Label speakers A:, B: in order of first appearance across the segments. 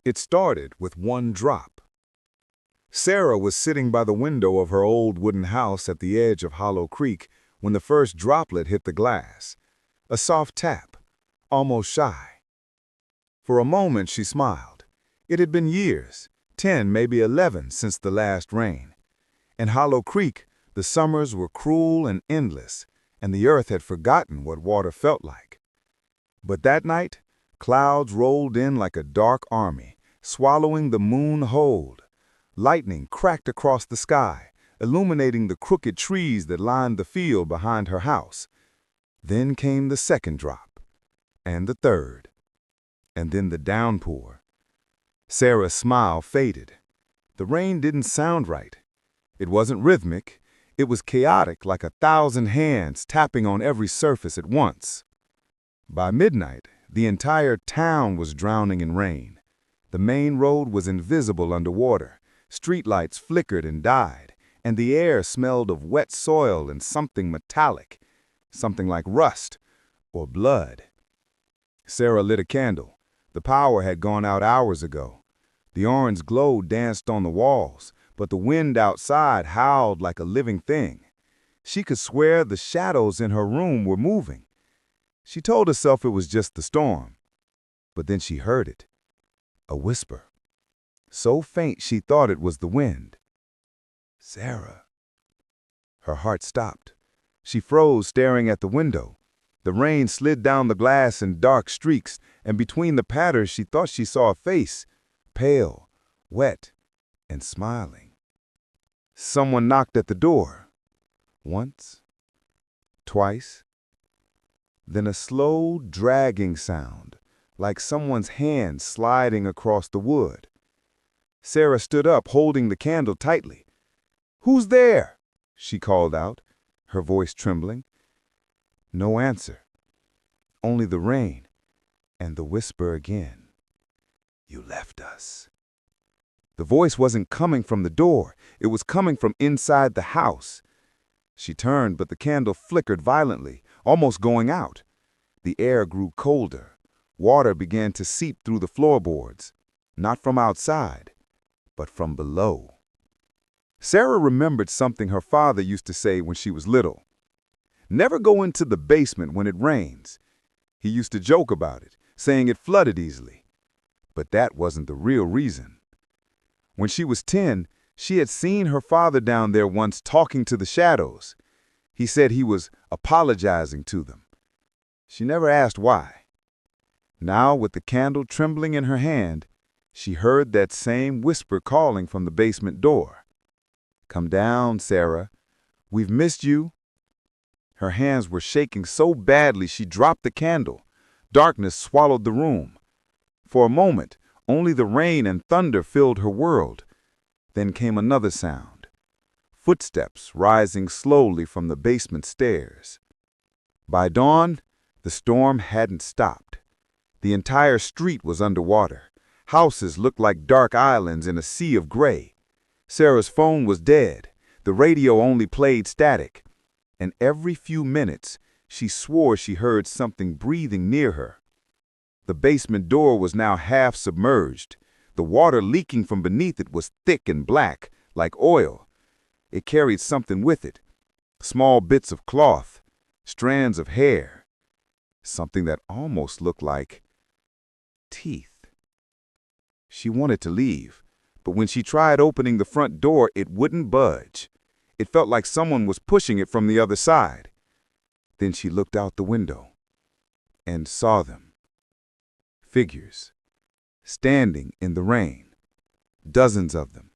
A: It started with one drop. Sarah was sitting by the window of her old wooden house at the edge of Hollow Creek when the first droplet hit the glass. A soft tap, almost shy. For a moment she smiled. It had been years, 10, maybe 11, since the last rain. In Hollow Creek, the summers were cruel and endless, and the earth had forgotten what water felt like. But that night, clouds rolled in like a dark army, swallowing the moon whole. Lightning cracked across the sky, illuminating the crooked trees that lined the field behind her house. Then came the second drop, and the third, and then the downpour. Sarah's smile faded. The rain didn't sound right. It wasn't rhythmic. It was chaotic, like 1,000 hands tapping on every surface at once. By midnight, the entire town was drowning in rain. The main road was invisible underwater. Streetlights flickered and died, and the air smelled of wet soil and something metallic, something like rust or blood. Sarah lit a candle. The power had gone out hours ago. The orange glow danced on the walls, but the wind outside howled like a living thing. She could swear the shadows in her room were moving. She told herself it was just the storm, but then she heard it, a whisper. So faint she thought it was the wind. Sarah. Her heart stopped. She froze, staring at the window. The rain slid down the glass in dark streaks, and between the patters she thought she saw a face, pale, wet, and smiling. Someone knocked at the door. Once, twice, then a slow, dragging sound, like someone's hand sliding across the wood. Sarah stood up, holding the candle tightly. "Who's there?" she called out, her voice trembling. No answer. Only the rain and the whisper again. "You left us." The voice wasn't coming from the door. It was coming from inside the house. She turned, but the candle flickered violently, almost going out. The air grew colder. Water began to seep through the floorboards, not from outside, but from below. Sarah remembered something her father used to say when she was little. "Never go into the basement when it rains." He used to joke about it, saying it flooded easily. But that wasn't the real reason. When she was 10, she had seen her father down there once talking to the shadows. He said he was apologizing to them. She never asked why. Now, with the candle trembling in her hand, she heard that same whisper calling from the basement door. "Come down, Sarah. We've missed you." Her hands were shaking so badly she dropped the candle. Darkness swallowed the room. For a moment, only the rain and thunder filled her world. Then came another sound. Footsteps rising slowly from the basement stairs. By dawn, the storm hadn't stopped. The entire street was underwater. Houses looked like dark islands in a sea of gray. Sarah's phone was dead. The radio only played static. And every few minutes, she swore she heard something breathing near her. The basement door was now half submerged. The water leaking from beneath it was thick and black, like oil. It carried something with it. Small bits of cloth, strands of hair. Something that almost looked like teeth. She wanted to leave, but when she tried opening the front door, it wouldn't budge. It felt like someone was pushing it from the other side. Then she looked out the window and saw them. Figures, standing in the rain. Dozens of them,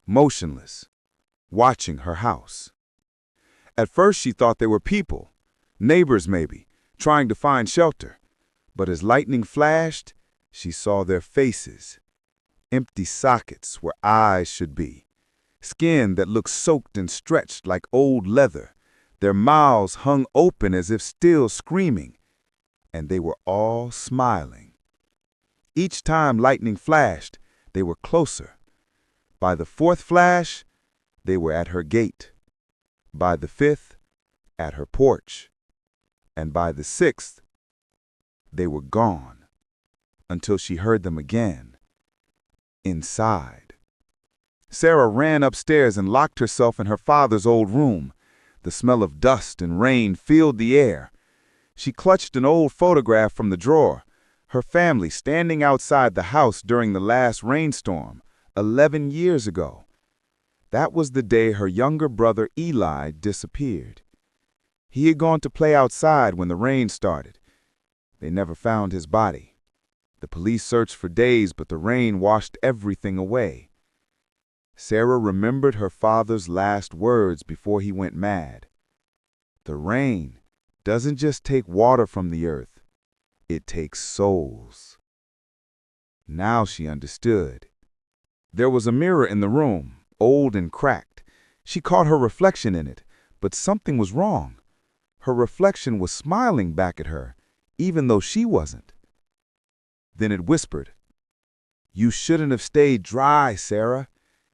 A: motionless, watching her house. At first she thought they were people, neighbors maybe, trying to find shelter. But as lightning flashed, she saw their faces. Empty sockets where eyes should be. Skin that looked soaked and stretched like old leather. Their mouths hung open as if still screaming. And they were all smiling. Each time lightning flashed, they were closer. By the fourth flash, they were at her gate. By the fifth, at her porch. And by the sixth, they were gone, until she heard them again. inside. Sarah ran upstairs and locked herself in her father's old room. The smell of dust and rain filled the air. She clutched an old photograph from the drawer, her family standing outside the house during the last rainstorm, 11 years ago. That was the day her younger brother Eli disappeared. He had gone to play outside when the rain started. They never found his body. The police searched for days, but the rain washed everything away. Sarah remembered her father's last words before he went mad. The rain doesn't just take water from the earth, it takes souls. Now she understood. There was a mirror in the room, old and cracked. She caught her reflection in it, but something was wrong. Her reflection was smiling back at her, even though she wasn't. Then it whispered, "You shouldn't have stayed dry, Sarah.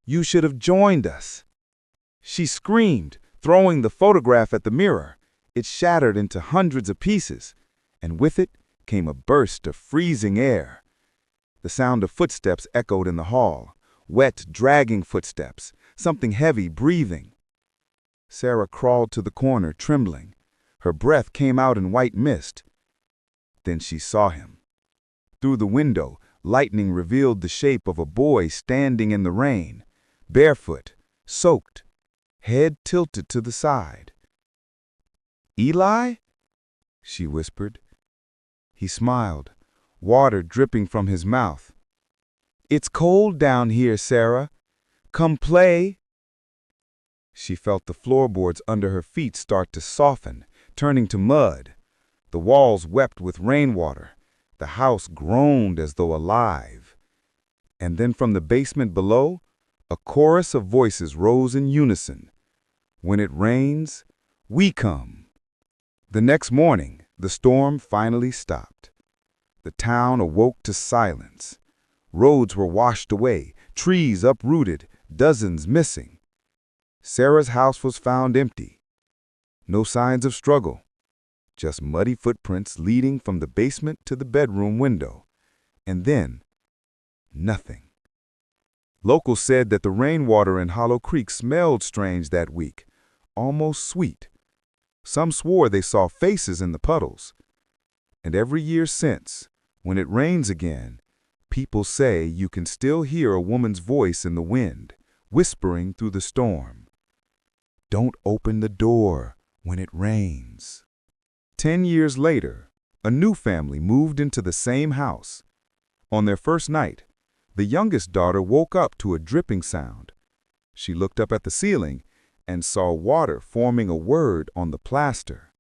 A: You should have joined us." She screamed, throwing the photograph at the mirror. It shattered into hundreds of pieces, and with it came a burst of freezing air. The sound of footsteps echoed in the hall, wet, dragging footsteps, something heavy breathing. Sarah crawled to the corner, trembling. Her breath came out in white mist. Then she saw him. Through the window, lightning revealed the shape of a boy standing in the rain, barefoot, soaked, head tilted to the side. "Eli?" she whispered. He smiled, water dripping from his mouth. "It's cold down here, Sarah. Come play." She felt the floorboards under her feet start to soften, turning to mud. The walls wept with rainwater. The house groaned as though alive. And then from the basement below, a chorus of voices rose in unison. "When it rains, we come." The next morning, the storm finally stopped. The town awoke to silence. Roads were washed away, trees uprooted, dozens missing. Sarah's house was found empty. No signs of struggle, just muddy footprints leading from the basement to the bedroom window. And then, nothing. Locals said that the rainwater in Hollow Creek smelled strange that week, almost sweet. Some swore they saw faces in the puddles. And every year since, when it rains again, people say you can still hear a woman's voice in the wind, whispering through the storm. "Don't open the door when it rains." 10 years later, a new family moved into the same house. On their first night, the youngest daughter woke up to a dripping sound. She looked up at the ceiling and saw water forming a word on the plaster.